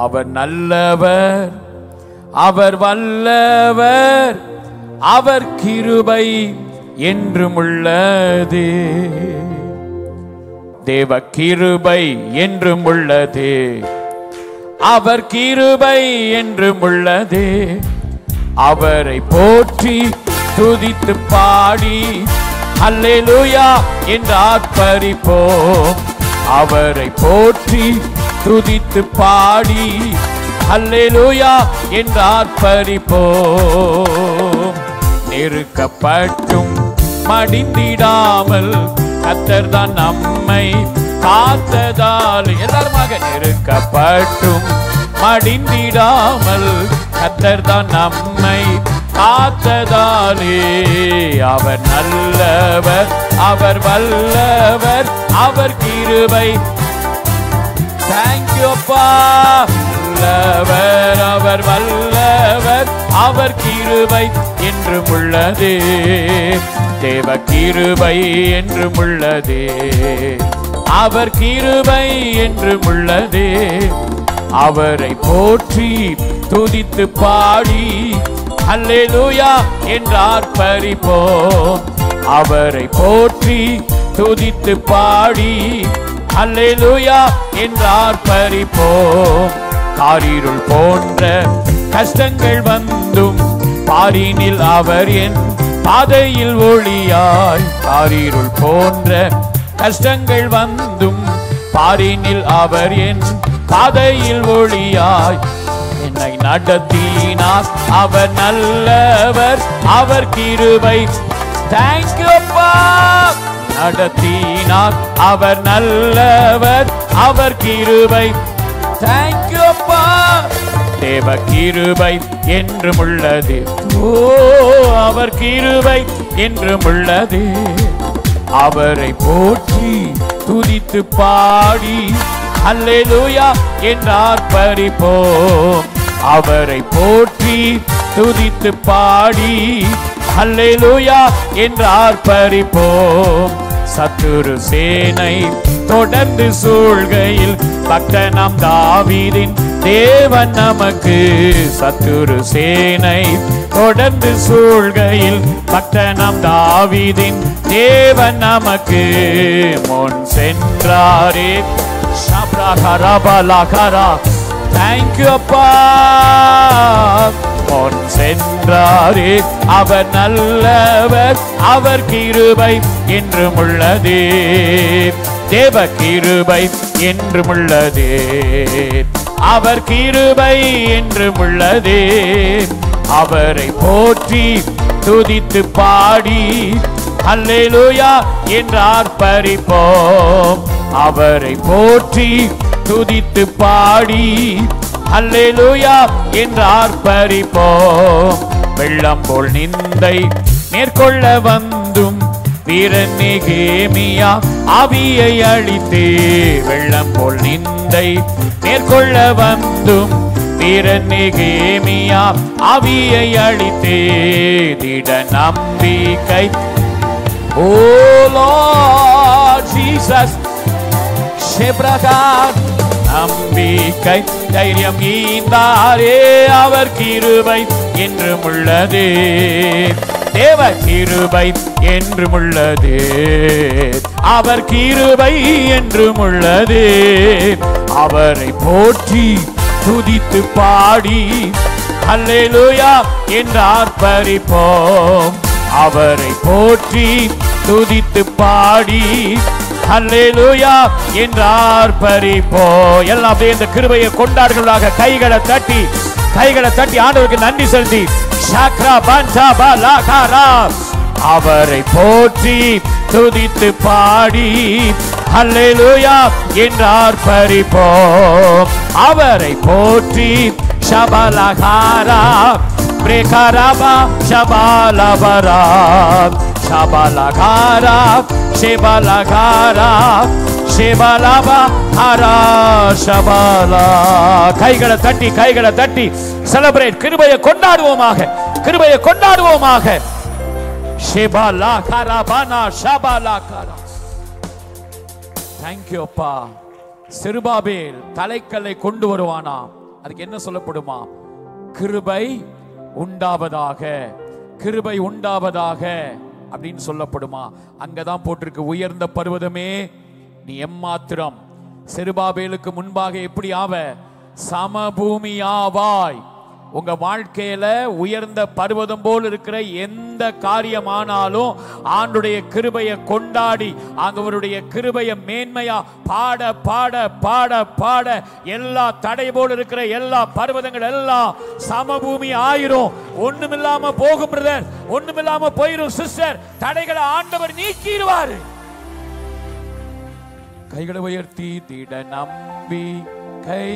அவர் நல்லவர், அவர் வல்லவர், அவர் கிருபை என்றும் உள்ளது. தேவ கிருபை என்றும் உள்ளது, அவர் கிருபை என்றும் உள்ளது. அவரை போற்றி துதித்து பாடி அல்லேலூயா என்று ஆர்ப்பரிப்போம். அவரை போற்றி துதித்து பாடி அல்லேலூயா என்று ஆர்ப்பரிப்போம். நெருக்கப்பட்டும் மடிந்திடாமல் கர்த்தர் தான் நம்மை காத்ததால், எல்லாருமாக நெருக்கப்பட்டும் மடிந்திடாமல் கர்த்தர் தான் நம்மை காத்ததாலே. அவர் நல்லவர், அவர் வல்லவர், அவர் கிருபை. தேங்க்யூ அப்பா. நல்லவர், அவர் வல்லவர், அவர் கிருபை என்றும் உள்ளது. தேவ கிருபை என்றும் உள்ளது, அவர் கிருபை என்றும் உள்ளது. அவரை போற்றி துதித்து பாடி அல்லேலூயா என்று ஆர்ப்பரிப்போம். அவரை போற்றி துதித்து பாடி அல்லேலூயா என்று ஆர்ப்பரிப்போம். காரிருள் போன்ற கஷ்டங்கள் வந்தும் பாரினில் அவர் என் பாதையில் ஒளியாய். காரிருள் போன்ற கஷ்டங்கள் வந்தும் பாரினில் அவர் என் பாதையில் ஒளியாய். என்னை நடத்தினார், அவர் நல்லவர், அவர் கிருபை. தேங்க்யூ அப்பா. நடத்தினார், அவர் நல்லவர், அவர் கிருபை. தேங்க்யூ அப்பா. தேவ கிருபை என்றும் உள்ளது, ஓ அவர் கிருபை என்றும் உள்ளது. அவரை போற்றி துதித்து பாடி அல்லேலூயா என்று ஆர்ப்பரிப்போம். அவரை போற்றி துதித்து பாடி அல்லேலூயா என்று ஆர்ப்பரிப்போம். சத்துரு சேனை தொடர்ந்து சூழ்கையில் பக்தனாம் தாவீதின் தேவன் நமக்கு. சத்துரு சேனை தொடர்ந்து சூழ்கையில் பக்தனாம் தாவீதின் தேவன் நமக்கு. முன் சென்றாரே ஷப்ரகரபலகரா. தேங்க்யூ அப்பா. முன் சென்றாரே, அவர் நல்லவர், அவர் கிருபை என்றும் உள்ளது. தேவ கிருபை என்றும் உள்ளது, அவர் கிருபை என்றும் உள்ளது. அவரை போற்றி துதித்து பாடி அல்லேலூயா என்று ஆர்ப்பரிப்போம். அவரை போற்றி துதித்து பாடி அல்லேலூயா என்று ஆர்ப்பரிப்போம். வெள்ளம் போல் நிந்தை மேற்கொள்ள வந்தும் வீரன் நெகேமியா ஆவியை அழித்தே. வெள்ளம் போல் நிந்தை மேற்கொள்ள வந்தும் வீரன் நெகேமியா ஆவியை அழித்தே. திட நம்பிக்கை, ஓ லார்ட் ஜீசஸ். ஷெப்ரகார் நம்பிக்கை தைரியம் ஈந்தாரே, அவர் கிருபை என்றும் உள்ளது. தேவ கிருபை என்றும் உள்ளது, அவர் கிருபை என்றும் உள்ளது. அவரை போற்றி துதித்து பாடி அல்லேலூயா என்று ஆர்ப்பரிப்போம். அவரை போற்றி துதித்து பாடி அல்லேலூயா என்று ஆர்ப்பரிப்போம். எல்லாம் அப்படியே இந்த கிருபையை கொண்டாடுகிறவர்களாக கைகளை தட்டி ஆண்டவருக்கு நன்றி செலுத்தி ஷாக்ரா பஞ்சா பலாகாரா. அவரை போற்றி துதித்து பாடி அல்லேலூயா என்று ஆர்ப்பரிப்போம். அவரை போற்றி ஷபலகாரா பிரேகாராபா ஷபலபரா ஷபலகாரா ஷெபலகாரா ஷெபலபா ஹரா ஷபலா. கைகளை தட்டி செலிப்ரேட். கிருபையை கொண்டாடுவோமாக. ஷெபலகாரா பனா ஷபலகாரா. தேங்க்யூ அப்பா. செருபாபேல் தலைக்கல்லை கொண்டு வருவானா, அதுக்கு என்ன சொல்லப்படுமா? கிருபை உண்டாவதாக, கிருபை உண்டாவதாக அப்படின்னு சொல்லப்படுமா? அங்கதான் போட்டிருக்கு, உயர்ந்த பர்வதமே நீ எம்மாத்திரம் செருபாபேலுக்கு முன்பாக எப்படி ஆவ? சமபூமி ஆவாய். உங்க வாழ்க்கையில உயர்ந்த பர்வதம் போல் இருக்கிற எந்த காரியமானாலும் ஆண்டுடைய கிருபையை கொண்டாடி அவருடைய கிருபையை மேன்மையா பாட பாட பாட பாட எல்லா தடை போல் இருக்கிற எல்லா பர்வதங்கள் எல்லாம் சமபூமி ஆயிரும். ஒண்ணுமில்லாம போகும் பிரதர், ஒண்ணுமில்லாம போயிரும் சிஸ்டர். தடைகளை ஆண்டவர் நீக்கிடுவாரு. கைகளை உயர்த்தி திட நம்பி கை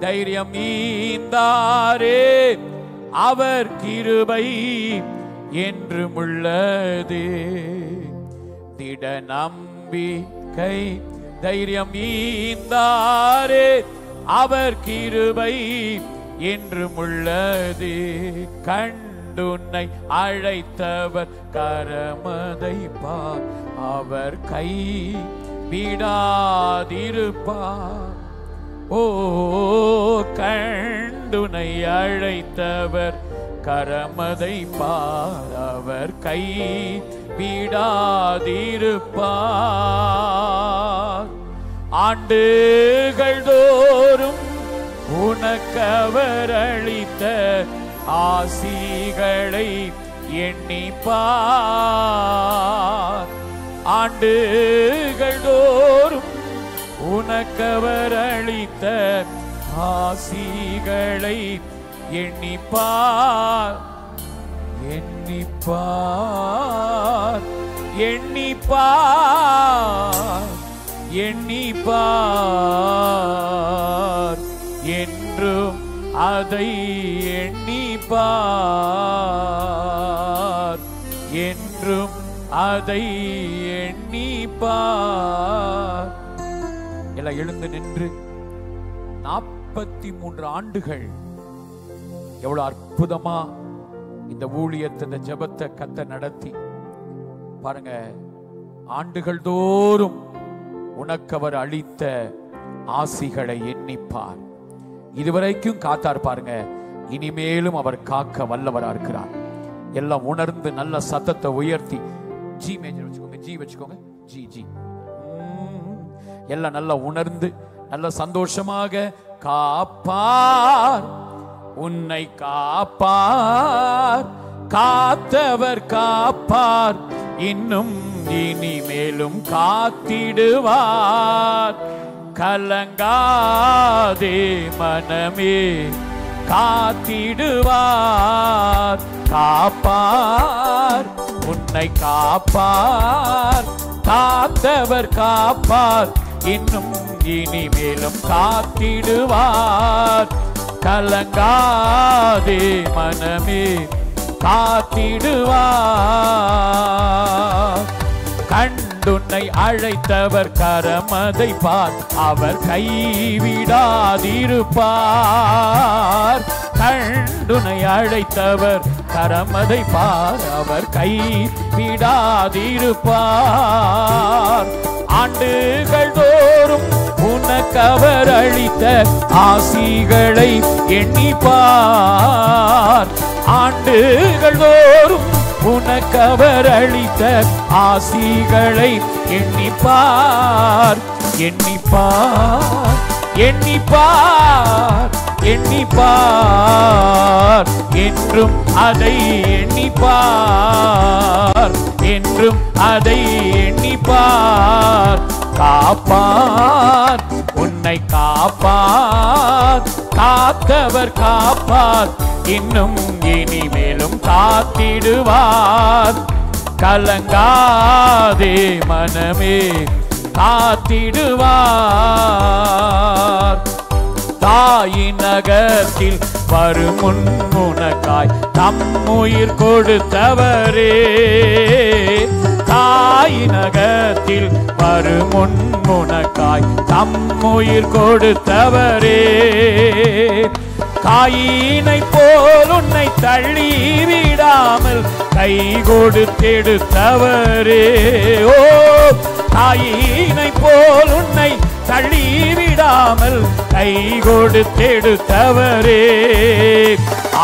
தைரியம் ஈந்தாரே, அவர் கிருபை என்றும் உள்ளதே. திட நம்பி கை தைரியம் ஈந்தாரே, அவர் கிருபை என்றும் உள்ளதே. கண்டுன்னை அழைத்தவர் கரமதை பார், அவர் கை விடாதிருப்பார். ஓ கண்டுனை அழைத்தவர் கரமதை பார், அவர் கை விடாதிருப்பார். ஆண்டுகள் தோறும் உனக்கவர் அளித்த ஆசிகளை எண்ணிப்பார். ஆண்டுகள் தோறும் உனக்கவர் அளித்த ஆசிகளை எண்ணிப்பார். எண்ணிப்பார் எண்ணிப்பார் எண்ணிப்பார் என்றும் அதை எண்ணிப்பார். என்றும் அதை எண்ணிப்பார். எல்லாம் எழுந்து நின்று 43 ஆண்டுகள் எவ்வளவு அற்புதமா இந்த ஊழியத்தை, இந்த ஜெபத்தை கர்த்தர் நடத்தி பாருங்க. ஆண்டுகள் தோறும் உனக்கவர் அளித்த ஆசிகளை எண்ணிப்பார். இதுவரைக்கும் காத்தார் பாருங்க, இனிமேலும் அவர் காக்க வல்லவரா இருக்கிறார். எல்லாம் உணர்ந்து நல்ல சத்தத்தை உயர்த்தி ஜி மேஜர் வச்சுக்கோங்க, ஜி வச்சுக்கோங்க, ஜி ஜி எல்லாம் நல்லா உணர்ந்து நல்ல சந்தோஷமாக காப்பார், உன்னை காப்பார், காத்தவர் காப்பார், இன்னும் இனிமேலும் காத்திடுவார். கலங்காதே மனமே, காத்திடுவார். காப்பார், உன்னை காப்பார், காத்தவர் காப்பார், இன்னும் இனிமேலும் காத்திடுவார். கலங்காதே மனமே, காத்திடுவார். கண்டுன்னை அழைத்தவர் கரமதை பார், அவர் கைவிடாதிருப்பார். கண்டுன்னை அழைத்தவர் கரமதை பார், அவர் கைவிடாதிருப்பார். ஆண்டுகள் தோறும் உனக்கவர் அளித்த ஆசிகளை எண்ணிப்பார். ஆண்டுகள் தோறும் உனக்கவர் அளித்த ஆசிகளை எண்ணிப்பார். எண்ணிப்பார் எண்ணிப்பார் எண்ணிப்பார், என்றும் அதை எண்ணிப்பார். என்றும் அதை எண்ணிப்பார். காப்பார், உன்னை காப்பார், காத்தவர் காப்பார், இன்னும் இனிமேலும் காத்திடுவார். கலங்காதே மனமே, காத்திடுவார். தாயினகத்தில் வருமுன் உனக்காய் தம்முயிர் கொடுத்தவரே. தாயினகத்தில் வருமுன் உனக்காய் தம்முயிர் கொடுத்தவரே. காயினை போல் உன்னை தள்ளி விடாமல் கை கொடுத்தெடுத்தவரே. ஓ காயினை போல் உன்னை தள்ளி விடாமல் கை கொடுத்தெடுத்தவரே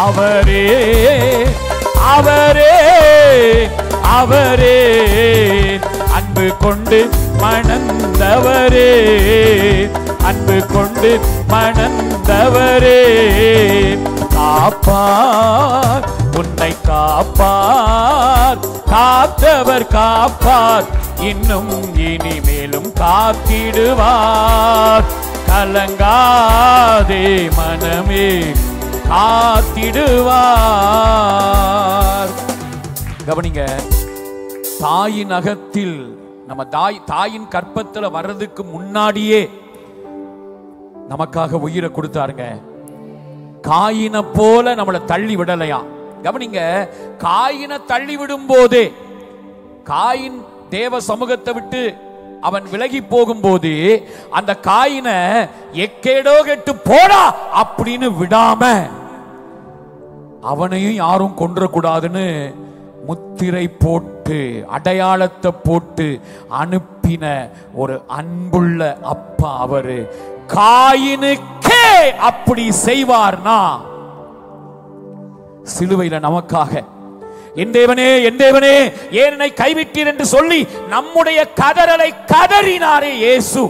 அவரே அவரே அவரே அன்பு கொண்டு மணந்தவரே அன்பு கொண்டு மணந்தவரே காப்பார் உன்னை காப்பார் காத்தவர் காப்பார் இன்னும் இனிமேலும் காத்திடுவார் கலங்காதே மனமே காத்திடுவார். கவனிங்க, தாயின் அகத்தில் நம்ம தாயின் கற்பத்துல வர்றதுக்கு முன்னாடியே நமக்காக உயிரை கொடுத்தாருங்க. காயினை போல நம்மளை தள்ளி விடலையா? கவனிங்க, காயினை தள்ளி விடும் போதே, காயின் தேவ சமூகத்தை விட்டு அவன் விலகி போகும்போது அந்த காயினை எக்கேடோ கெட்டு போடா அப்படின்னு விடாம அவனையும் யாரும் கொன்றக்கூடாதுன்னு முத்திரை போட்டு அடையாளத்தை போட்டு அனுப்பின ஒரு அன்புள்ள அப்பா அவரு. காயினுக்கே அப்படி செய்வார்னா சிலுவையில நமக்காக என் தேவனே என் தேவனே ஏன் என்னை கைவிட்டீர் என்று சொல்லி நம்முடைய கதறலை கதறினாரே இயேசு.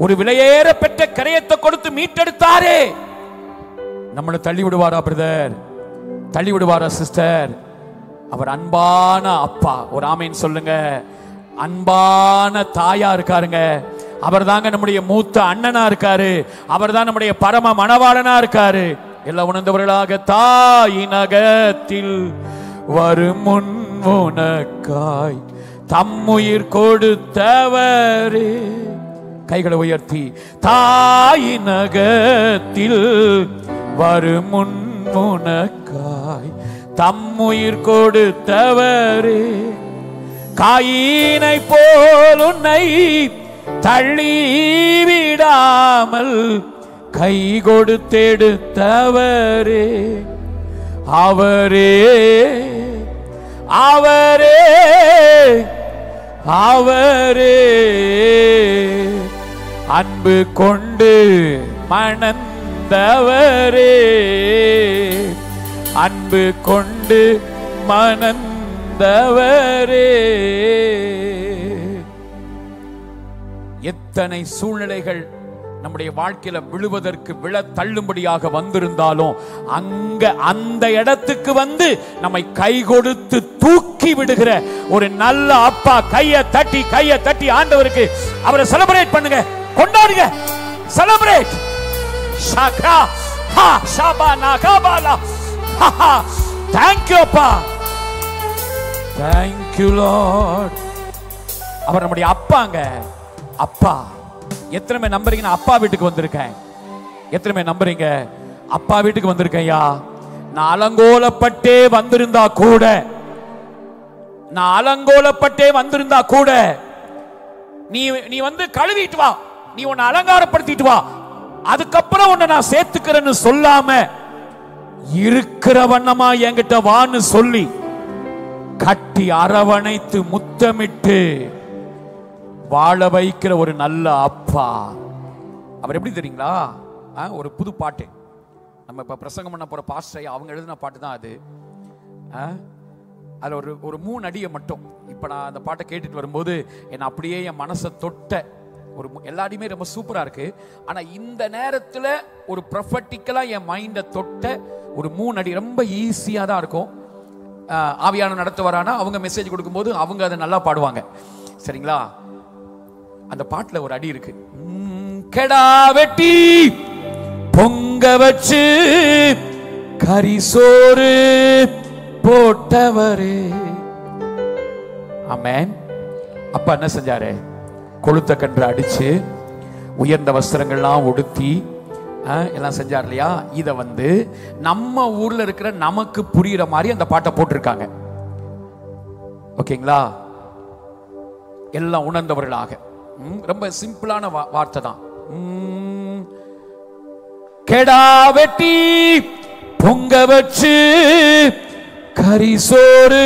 ஒரு விலையேற பெற்ற கிரயத்தை கொடுத்து மீட்டெடுத்தாரே. நம்மளை தள்ளி விடுவாரா பிரதர்? தள்ளி விடுவாரா சிஸ்டர்? அவர் அன்பான அப்பா. ஒரு ஆமேன் சொல்லுங்க. அன்பான தாயா இருக்காருங்க. அவர் தாங்க நம்முடைய மூத்த அண்ணனா இருக்காரு. அவர் தான் நம்முடைய பரம மணவாளனா இருக்காரு. எல்லாம் உணர்ந்தவர்களாக தாயினகத்தில் வரும் முன் உனக்காய் தம்முயிர் கொடுத்தவரே. கைகளை உயர்த்தி தாயினகத்தில் வரும் முன் உனக்காய் தம்முயிர் கொடுத்தவரே. காயினை போல் உன்னை தள்ளி விடாமல் கை கொடுத்தெடுத்தவரே அவரே அவரே அவரே அன்பு கொண்டு மணந்தவரே அன்பு கொண்டு மணந்தவரே. எத்தனை சூழ்நிலைகள் நம்முடைய வாழ்க்கையில விழுவதற்கு விழ தள்ளும்படியாக வந்திருந்தாலும் அங்க அந்த இடத்துக்கு வந்து நம்மை கை கொடுத்து தூக்கி விடுகிற ஒரு நல்ல அப்பா. கையை தட்டி ஆண்டவருக்கு அவரை செலிப்ரேட் பண்ணுங்க, கொண்டாடுங்க. செலிப்ரேட். ஷாகா ஹா ஷாபானா காபாலா. Thank you அப்பா. Thank you Lord. அவர் நம்முடைய அப்பாங்க. அப்பா. எத்தனை பேர் நம்புறீங்க? அப்பா வீட்டுக்கு வந்திருக்கேன். எத்தனை பேர் நம்புறீங்க? அப்பா வீட்டுக்கு வந்திருக்கையா? நான் அலங்கோலப்பட்டே வந்திருந்தா கூட நீ வந்து கழுவிட்டு வா, நீ உன்னை அலங்காரப்படுத்திட்டு வா, அதுக்கப்புறம் உன்னை நான் சேர்த்துக்கிறேன்னு சொல்லாம இருக்கிற வண்ணமா என்கிட்ட வான்னு சொல்லி கட்டி அரவணைத்து முத்தமிட்டு வாழ வைக்கிற ஒரு நல்ல அப்பா. அவர் எப்படி தெரியுங்களா? ஒரு புது பாட்டு நம்ம இப்ப பிரசங்கம் பண்ண போற பாஸ்டர் அவங்க எழுதின பாட்டு தான் அது. அதுல ஒரு 3 அடியை மட்டும் இப்ப நான் அந்த பாட்டை கேட்டுட்டு வரும்போது என்ன அப்படியே என் மனசை தொட்ட ஒரு எல்லாரையுமே ரொம்ப சூப்பரா இருக்கு. ஆனா இந்த நேரத்துல ஒரு ப்ரொஃபட்டிக்கலா என் மைண்டை தொட்ட ஒரு 3 அடி ரொம்ப ஈஸியா தான் இருக்கும். ஆவியான நடத்துவாரானா அவங்க மெசேஜ் கொடுக்கும்போது அவங்க அதை நல்லா பாடுவாங்க. சரிங்களா? அந்த பாட்டுல ஒரு அடி இருக்கு. கெடா வெட்டி பொங்க வச்சு கரிசோறு போட்டவரே. ஆமென். அப்பா என்ன செஞ்சாரு? கொளுத்த கன்று அடிச்சு உயர்ந்த வஸ்திரங்கள்லாம் உடுத்தி எல்லாம் செஞ்சார் இல்லையா? இத வந்து நம்ம ஊர்ல இருக்கிற நமக்கு புரியுற மாதிரி அந்த பாட்டை போட்டிருக்காங்க. ஓகேங்களா? எல்லாம் உணர்ந்தவர்களாக. ரொம்ப சிம்பிளான வார்த்தை தான். கெடா வெட்டி பொங்க வச்சு கரிசோறு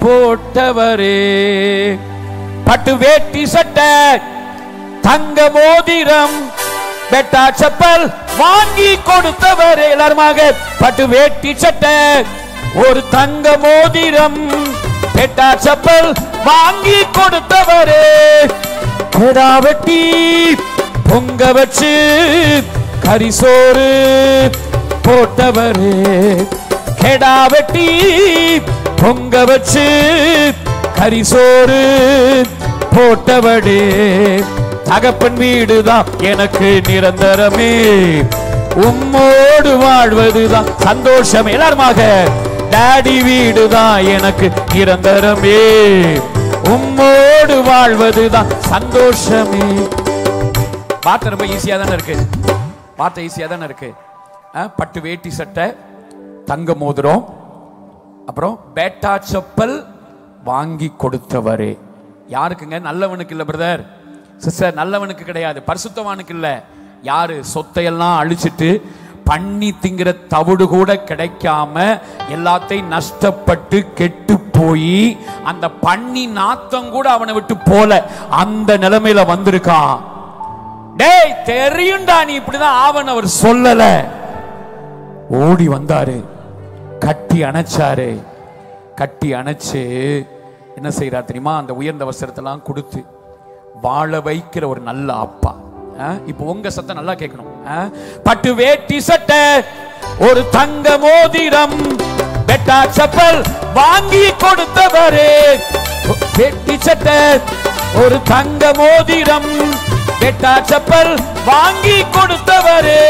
போட்டவரே. பட்டு வேட்டி சட்டை தங்க மோதிரம் பெட்டா செப்பல் வாங்கி கொடுத்தவரே. எல்லாருமாக பட்டு வேட்டி சட்டை, ஒரு தங்க மோதிரம் பெட்டா செப்பல் வாங்கி கொடுத்தவரே. கெடா வெட்டி பொங்க வச்சு கரிசோறு போட்டவரே. கெடா வெட்டி பொங்க வச்சு கரிசோறு போட்டவடே. தகப்பன் வீடுதான் எனக்கு நிரந்தரமே, உம்மோடு வாழ்வதுதான் சந்தோஷம். எல்லாருமாக டாடி வீடுதான் எனக்கு நிரந்தரமே, உம்மோடு வாழ்வதுதான் சந்தோஷமே. வார்த்தை ரொம்ப ஈஸியா தானே இருக்கு, வார்த்தை ஈஸியா தானே இருக்கு. பட்டு வேட்டி சட்டை, தங்க மோதிரம், அப்புறம் பேட்டா செப்பல் வாங்கி கொடுத்தவரே. யாருக்குங்க? நல்லவனுக்கு இல்ல பிரதர் சிஸ்டர், நல்லவனுக்கு கிடையாது, பரிசுத்தவானுக்கு இல்ல. யாரு சொத்தையெல்லாம் அழிச்சிட்டு பண்ணி திங்கிற தவிடு கூட கிடைக்காம எல்லாத்தையும் நஷ்டப்பட்டு கெட்டு போய் அந்த பண்ணி நாத்தம் கூட அவனை விட்டு போல அந்த நிலைமையில வந்திருக்கான். டேய் தெரியும்டா நீ இப்படிதான் ஆவன் அவர் சொல்லல. ஓடி வந்தாரு, கட்டி அணைச்சாரு. கட்டி அணைச்சு என்ன செய்யறார் தெரியுமா? அந்த உயர்ந்த வஸ்திரத்தெல்லாம் கொடுத்து வாழ வைக்கிற ஒரு நல்ல அப்பா. இப்போ உங்க சத்தம் நல்லா கேட்கணும். பட்டு வேட்டி சட்டை, ஒரு தங்க மோதிரம் பெட்டா செப்பல் வாங்கி கொடுத்தவரே. வேட்டி சட்டை, ஒரு தங்க மோதிரம் பெட்டா செப்பல் வாங்கி கொடுத்தவரே.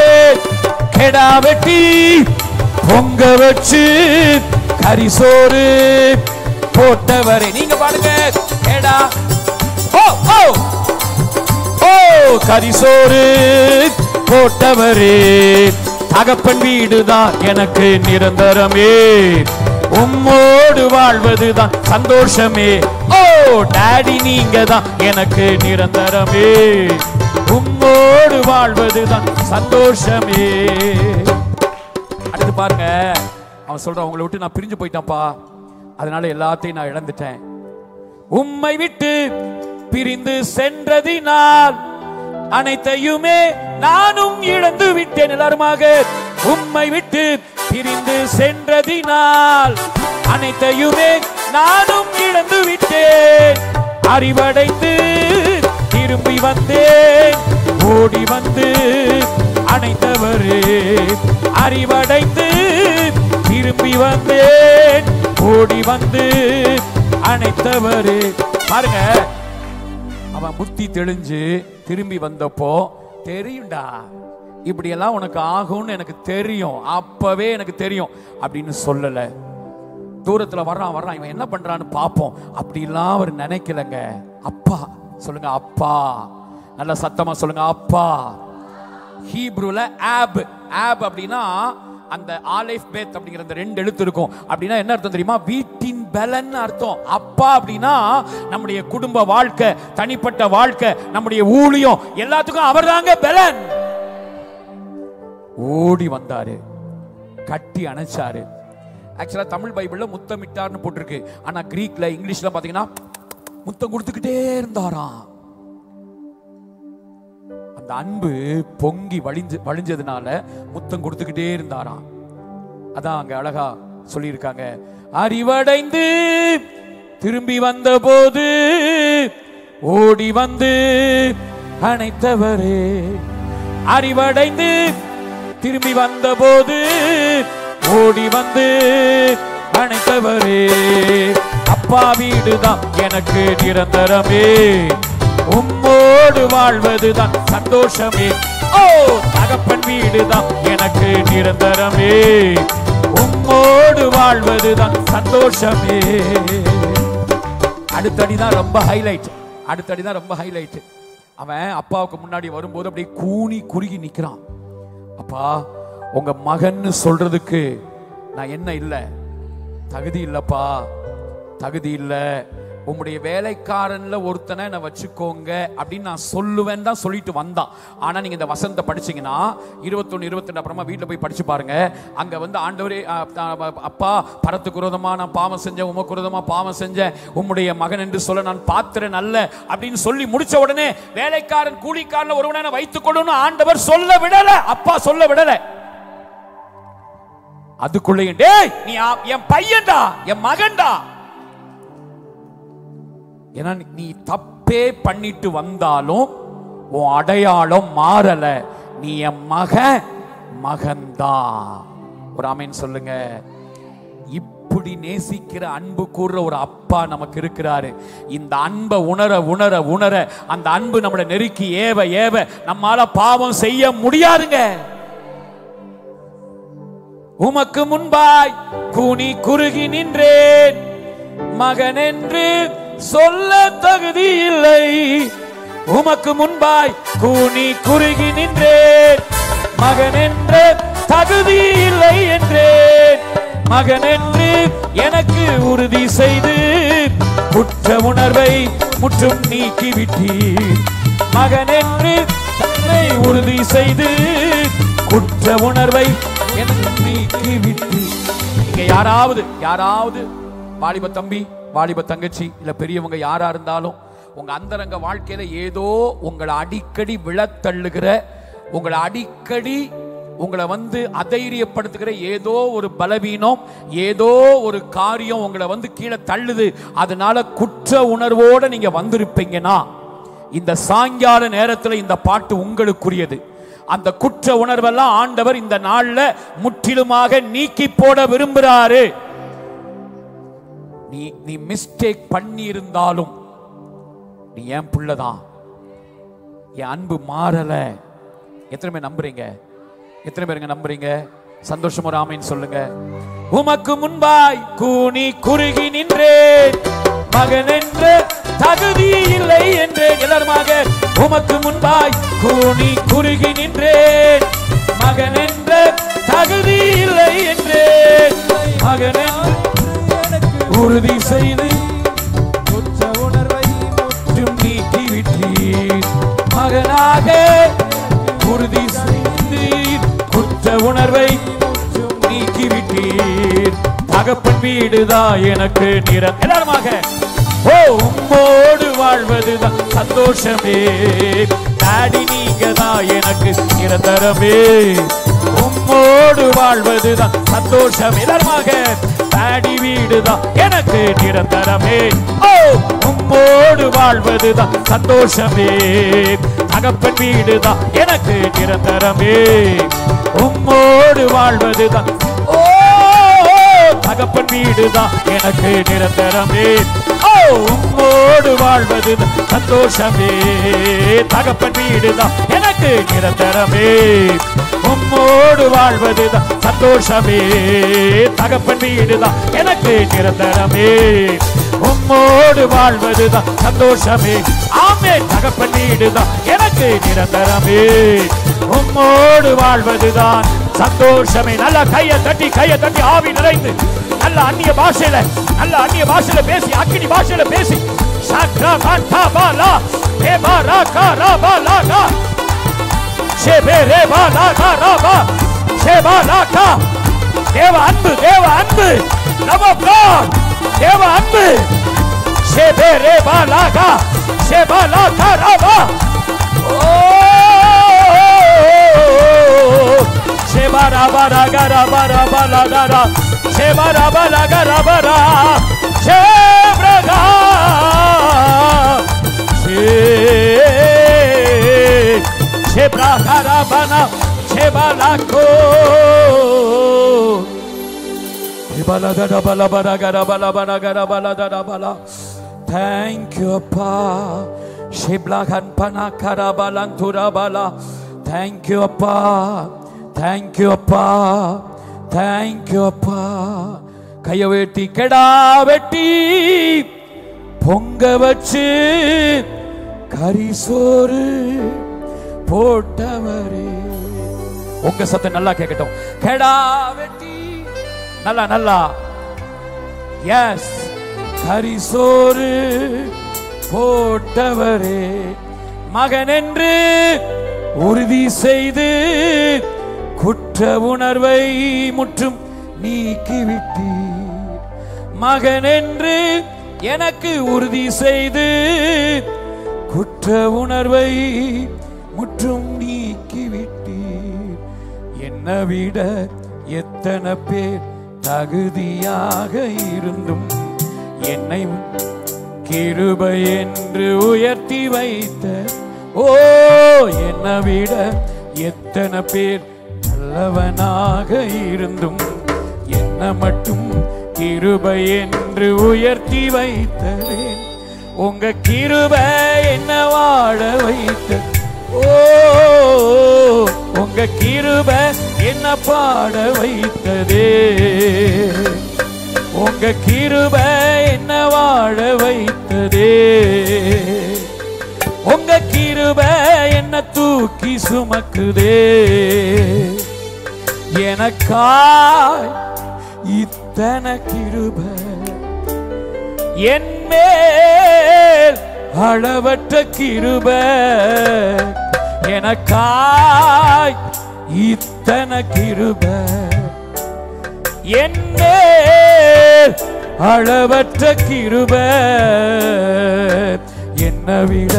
கெடா வெட்டி பொங்க வச்சு கரிசோறு போட்டவரே. நீங்க பாருங்க. கெடா ஓ ஓ ஓ கரிசோறு போட்டவரே. தகப்பன் வீடுதான் எனக்கு நிரந்தரமே, உம்மோடு வாழ்வதுதான் சந்தோஷமே. ஓ டாடி நீங்க தான் எனக்கு நிரந்தரமே, உம்மோடு வாழ்வதுதான் சந்தோஷமே. அடுத்து பாருங்க, அவன் சொல்றான், உங்களை விட்டு நான் பிரிஞ்சு போயிட்டான்ப்பா, அதனால எல்லாத்தையும் நான் இழந்துட்டேன். உம்மை விட்டு பிரிந்து சென்றதினால் அனைத்தையுமே நானும் இழந்து விட்டேன். எல்லாருமாக உம்மை விட்டு பிரிந்து சென்றதினால் அனைத்தையுமே நானும் இழந்து விட்டேன். அறிவடைந்து திரும்பி வந்தேன், ஓடி வந்து அணைத்தவரே. அறிவடைந்து திரும்பி வந்தேன், ஓடி வந்து அணைத்தவரே. பாருங்க, அவன் புத்தி தெளிஞ்சு திரும்பி வந்தப்போ தெரியும்டா இப்படி எல்லாம் உனக்கு ஆகும்னு எனக்கு தெரியும், அப்பவே எனக்கு தெரியும் அப்படின்னு சொல்லல. தூரத்துல வர்றான் வர்றான், இவன் என்ன பண்றான்னு பாப்போம் அப்படிலாம் அவர் நினைக்கலங்க. அப்பா சொல்லுங்க, அப்பா. நல்ல சத்தமா சொல்லுங்க, அப்பா. ஹீப்ரூல ஆப், ஆப் அப்படின்னா அந்த ஆலிஃப் பேத் அப்படிங்கிற அந்த ரெண்டு எழுத்து இருக்கும். அப்படின்னா என்ன அர்த்தம் தெரியுமா? வீட்டின் பலன் அர்த்தம். அப்பா அப்படின்னா நம்முடைய குடும்ப வாழ்க்கை, தனிப்பட்ட வாழ்க்கை, நம்முடைய ஊழியம் எல்லாத்துக்கும் அவர் தாங்க பலன். ஓடி வந்தாரு, கட்டி அணைச்சாரு. ஆக்சுவலா தமிழ் பைபிள்ல முத்தமிட்டார்னு போட்டிருக்கு, ஆனா கிரீக்ல இங்கிலீஷ்ல பாத்தீங்கன்னா முத்தம் கொடுத்துக்கிட்டே இருந்தாராம். அந்த அன்பு பொங்கி வழிஞ்சதுனால முத்தம் கொடுத்துக்கிட்டே இருந்தாராம். அதான் அங்க அழகா சொல்லியிருக்காங்க, அறிவடைந்து திரும்பி வந்த போது ஓடி வந்து அணைத்தவரே. அறிவடைந்து திரும்பி வந்த போது ஓடி வந்து அணைத்தவரே. அப்பா வீடுதான் எனக்கு நிரந்தரமே, உம்மோடு வாழ்வதுதான் சந்தோஷமே. ஓ தகப்பன் வீடுதான் எனக்கு நிரந்தரமே, உம்மோடு வாழ்வதுதான் சந்தோஷமே. அடுத்தடிதான் ரொம்ப ஹைலைட், அடுத்தடிதான் ரொம்ப ஹைலைட். அவன் அப்பாவுக்கு முன்னாடி வரும்போது அப்படியே கூனி குறுகி நிக்கிறான். அப்பா உங்க மகன்னு சொல்றதுக்கு நான் என்ன இல்லை, தகுதி இல்லப்பா, தகுதி இல்லை. உம்முடைய வேலைக்காரன்ல ஒருத்தனை நான் வச்சுக்கோங்க அப்படின்னு நான் சொல்லுவேன் தான் சொல்லிட்டு வந்தான். ஆனா நீங்க இந்த வசனத்தை படிச்சீங்கன்னா 21, 22 அப்புறமா வீட்டுல போய் படிச்சு பாருங்க. அங்க வந்து ஆண்டவரே அப்பா, பரத்துக்கு விரோதமா நான் பாவம் செஞ்சேன், உமக்கு விரோதமா பாவம் செஞ்சேன், உம்முடைய மகன் என்று சொல்ல நான் பாத்திரன் அல்ல அப்படின்னு சொல்லி முடிச்ச உடனே வேலைக்காரன் கூலிக்காரன் ஒருவனை வைத்துக் கொள்ளணும் ஆண்டவர் சொல்ல விடல, அப்பா சொல்ல விடல. அதுக்குள்ளே டேய் நீ என் பையன்டா, என் மகன்டா, ஏன்னா நீ தப்பே பண்ணிட்டு வந்தாலும் உன் அடையாளம் மாறல, நீ என் மகன்தான். ஒரு ஆமென் சொல்லுங்க. இப்படி நேசிக்கிற அன்பு கூறுற ஒரு அப்பா நமக்கு இருக்கிறாரு. இந்த அன்பை உணர உணர உணர அந்த அன்பு நம்மளை நெருக்கி ஏவ ஏவ நம்மால பாவம் செய்ய முடியாதுங்க. உமக்கு முன்பாய் கூனி குறுகி நின்றேன், மகன் என்று சொல்ல தகுதி இல்லை. உமக்கு முன்பாய் கூனி குறுகி நின்றேன், மகன் என்று தகுதி இல்லை என்றேன். மகன் என்று எனக்கு உறுதி செய்து குற்ற உணர்வை முற்றும் நீக்கிவிட்டீர். மகன் என்று தன்னை உறுதி செய்து குற்ற உணர்வை எனக்கு நீக்கிவிட்டீர். இங்க யாராவது வாலிப தம்பி, வாலிப தங்கச்சி, இல்ல பெரியவங்க யாரா இருந்தாலும் உங்க அந்தரங்க வாழ்க்கையில ஏதோ உங்களை அடிக்கடி விழத்தள்ளுகிற, உங்களை அடிக்கடி உங்களை வந்து அதைரியப்படுத்துகிற ஏதோ ஒரு பலவீனம், ஏதோ ஒரு காரியம் உங்களை வந்து கீழே தள்ளுது, அதனால குற்ற உணர்வோட நீங்க வந்திருப்பீங்கன்னா இந்த சாயங்கால நேரத்தில் இந்த பாட்டு உங்களுக்குரியது. அந்த குற்ற உணர்வெல்லாம் ஆண்டவர் இந்த நாள்ல முற்றிலுமாக நீக்கி போட விரும்புகிறாரு. நீ மிஸ்டேக் பண்ணி இருந்தாலும் நீ என் பிள்ளைதான், என் அன்பு மாறல. எத்தனை பேர் நம்புறீங்க? எத்தனை பேருங்க நம்புறீங்க? சந்தோஷமா ஒரு ஆமென் சொல்லுங்க. உமக்கு முன்பாய் கூனி குறுகி நின்றேன், மகன் என்ற தகுதி இல்லை என்றேன். எல்லாருமாக உமக்கு முன்பாய் கூனி குறுகி நின்றேன், மகன் என்ற தகுதி இல்லை என்றேன். மகன் உறுதி செய்து குற்ற உணர்வை முற்றும் நீக்கிவிட்டீர். மகனாக உறுதி செய்து குற்ற உணர்வை நீக்கிவிட்டீர். தகப்பன் வீடுதான் எனக்கு நிரந்தரம். எல்லாருமாக ஓ உம்மோடு வாழ்வதுதான் சந்தோஷமே, டாடி நீங்க தான் எனக்கு நிரந்தரமே. உம்மோடு வாழ்வதுதான் சந்தோஷம். எல்லாருமாக டாடி வீடுதான் எனக்கு நிரந்தரமே. ஓ உம்மோடு வாழ்வதுதான் சந்தோஷமே, தகப்பன் வீடுதான் எனக்கு நிரந்தரமே. உம்மோடு வாழ்வதுதான், ஓ தகப்பன் வீடுதான் எனக்கு நிரந்தரமே. ஓ உம்மோடு வாழ்வதுதான் சந்தோஷமே, தகப்பன் வீடுதான் எனக்கு நிரந்தரமே. உம்மோடு வாழ்வதுதான் சந்தோஷமே, தகப்பன் வீடுதான் எனக்கு நிரந்தரமே. உம்மோடு வாழ்வதுதான் சந்தோஷமே. ஆமே, தகப்பன் வீடுதான் எனக்கு நிரந்தரமே. உம்மோடு வாழ்வதுதான் சந்தோஷமே. நல்ல கையை தட்டி ஆவி நிறைந்து நல்ல அந்நிய பாஷையில பேசி, அக்கினி பாஷையில பேசி, தேவ அன்பு, தேவ அன்பு, love of God, தேவ அன்பு. Thank you, Appa. Thank you, Appa. Thank you, Appa. Thank you, Appa. கைய வெட்டி கெடா வெட்டி பொங்க வச்சு கரிசோறு போட்டவரே. உங்க சத்தம் நல்லா கேட்கட்டும். கெடா வெட்டி நல்லா எஸ் கரிசோறு போட்டவரே, மகன் என்று உறுதி செய்து குற்ற உணர்வை முற்றும் நீக்கிவிட்டீர். மகன் என்று எனக்கு உறுதி செய்து குற்ற உணர்வை முற்றும் நீக்கிவிட்டீர். என்னை விட எத்தனை பேர் தகுதியாக இருந்தும் என்னை கிருபை என்று உயர்த்தி வைத்த, ஓ என்னை விட எத்தனை பேர் நல்லவனாக இருந்தும் என்னை மட்டும் கிருபை என்று உயர்த்தி வைத்தேன். உங்க கிருபை என்ன வாழ வைத்த, ஓ உங்க கிருபை என்ன பாட வைத்ததே. உங்க கிருபை என்ன வாழ வைத்ததே. உங்க கிருபை என்ன தூக்கி சுமக்குதே. எனக்காய் இத்தனை கிருபை, என் மேல் அளவற்ற கிருபை. எனக்காய் இத்தனை கிருபை, என் மேல் அளவற்ற கிருபை. என்னை விட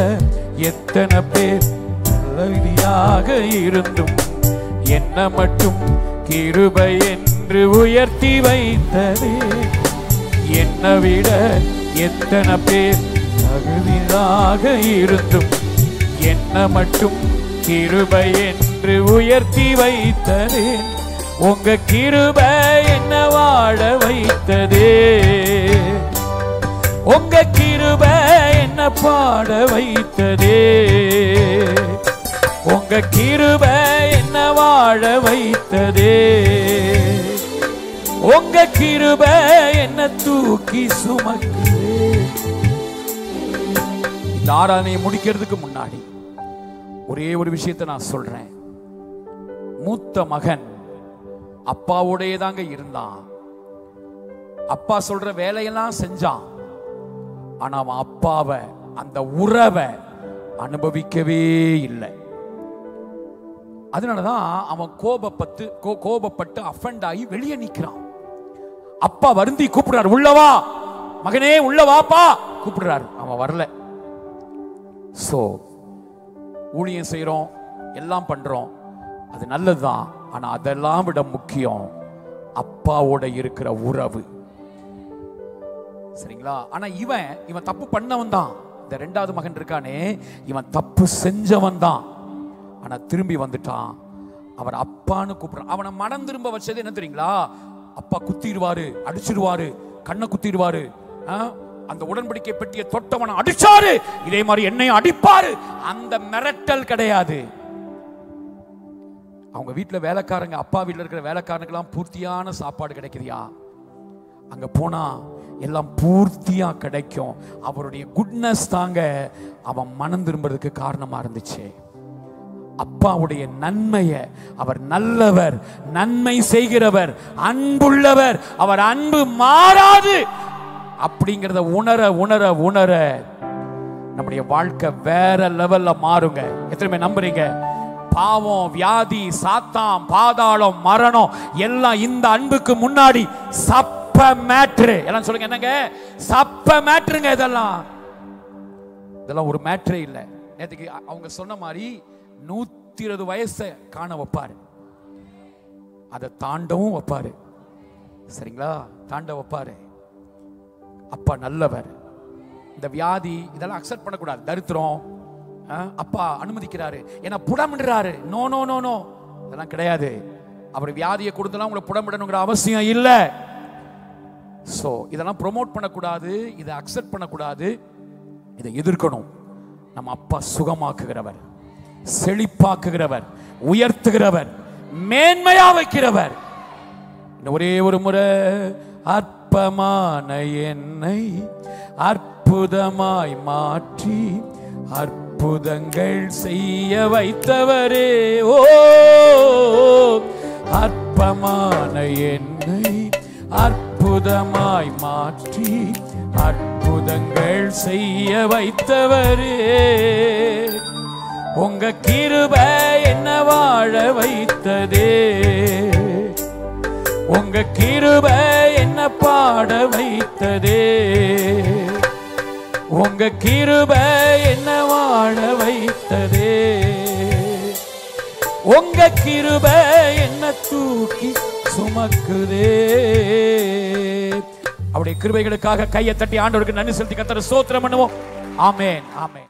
எத்தனை பேர் நல்லவியாக இருந்தும் என்னை மட்டும் கிருபை என்று உயர்த்தி வைத்ததே. என்னை விட எத்தனை பேர் தகுதியாக இருந்தும் என்னை மட்டும் கிருபை என்று உயர்த்தி வைத்ததே. உங்க கிருபை என்ன வாழ வைத்ததே. உங்க கிருபை என்ன பாட வைத்ததே. உங்க கிருபை என்ன வாழ வைத்ததே. உங்க கிருபை என்ன தூக்கி சுமக்குதே. இந்த ஆராதனையை முடிக்கிறதுக்கு முன்னாடி ஒரே ஒரு விஷயத்தை நான் சொல்றேன். மூத்த மகன் அப்பாவோடே தாங்க இருந்தான். அப்பா சொல்ற வேலையெல்லாம் செஞ்சான். ஆனா அவன் அப்பாவை, அந்த உறவை அனுபவிக்கவே இல்லை. அதனாலதான் அவன் கோபப்பட்டு அஃபெண்ட் ஆகி வெளியே நிற்கிறான். அப்பா வருந்தி கூப்பிடுறாரு, உள்ளவா மகனே, உள்ளவாப்பா கூப்பிடுறாரு. அவன் வரல. சோ ஊழியம் செய்யறோம், எல்லாம் பண்றோம், அது நல்லதுதான். ஆனா அதெல்லாம் விட முக்கியம் அப்பாவோட இருக்கிற உறவு. சரிங்களா? ஆனா இவன் தப்பு பண்ணவன் தான். இந்த ரெண்டாவது மகன் இருக்கானே, இவன் தப்பு செஞ்சவன் தான். ஆனா திரும்பி வந்துட்டான். அவர் அப்பான்னு கூப்பிடுறான். அவனை மனம் திரும்ப வச்சது என்ன தெரியுங்களா? அப்பா குத்திடுவாரு, அடிச்சிடுவாரு, கண்ணை குத்திடுவாரு, அந்த உடன்படிக்கை பெட்டியை தொட்டவனை அடிச்சாரு, இதே மாதிரி என்னையும் அடிப்பாரு. அந்த மிரட்டல் கிடையாது. அவங்க வீட்டுல வேலைக்காரங்க, அப்பா வீட்டுல இருக்கிற வேலைக்காரனுக்கெல்லாம் பூர்த்தியான சாப்பாடு கிடைக்குதியா? அங்க போனா எல்லாம் பூர்த்தியா கிடைக்கும். அவருடைய குட்னஸ் தாங்க அவன் மனம் திரும்புறதுக்கு காரணமா இருந்துச்சு. அப்பாவுடைய நன்மையை, அவர் நல்லவர், நன்மை செய்கிறவர், அன்புள்ளவர், அவர் அன்பு மாறாது அப்படிங்கிறத உணர உணர உணர நம்முடைய வாழ்க்கை வேற லெவல்ல மாறுங்க. எத்தனை பேர் நம்புறீங்க? பாவம், வியாதி, சாத்தான், பாதாளம், மரணம் எல்லாம் இந்த அன்புக்கு முன்னாடி சப்ப மேட்ரு. எல்லாம் சொல்லுங்க, என்னங்க சப்ப மேட்ருங்க. இதெல்லாம் ஒரு மேட்ரே இல்லை. நேற்றுக்கு அவங்க சொன்ன மாதிரி 120 வயசை காண வைப்பாரு, அதை தாண்டவும் வைப்பாரு. சரிங்களா? தாண்ட வைப்பாரு. அப்பா நல்லவர். இந்த வியாதி இதெல்லாம் அக்செப்ட் பண்ணக்கூடாது, தரித்திரம். அப்பா அனுமதிக்கிறாரு, ஏன்னா புடமிடுறாரு. நோ நோ நோ நோ, இதெல்லாம் கிடையாது. அவர் வியாதியை கொடுத்தலாம் உங்களை புடமிடணுங்கிற அவசியம் இல்லை. ஸோ இதெல்லாம் ப்ரொமோட் பண்ணக்கூடாது, இதை அக்செப்ட் பண்ணக்கூடாது, இதை எதிர்க்கணும். நம்ம அப்பா சுகமாக்குகிறவர், செழிப்பாக்குகிறவர், உயர்த்துகிறவர், மேன்மையா வைக்கிறவர். ஒரே ஒரு முறை, அற்பமான என்னை அற்புதமாய் மாற்றி அற்புதங்கள் செய்ய வைத்தவரே. ஓ அற்பமான என்னை அற்புதமாய் மாற்றி அற்புதங்கள் செய்ய வைத்தவரே, உங்க கிருபை என்ன வாழ வைத்ததே, உங்க கிருபை என்ன பாட வைத்ததே, உங்க கிருபை என்ன வாழ வைத்ததே, உங்க கிருபை என்ன தூக்கி சுமக்குதே. அவருடைய கிருபைகளுக்காக கையை தட்டி ஆண்டவருக்கு நன்றி செலுத்தி கர்த்தரை ஸ்தோத்திரம் பண்ணுவோம். ஆமென், ஆமென்.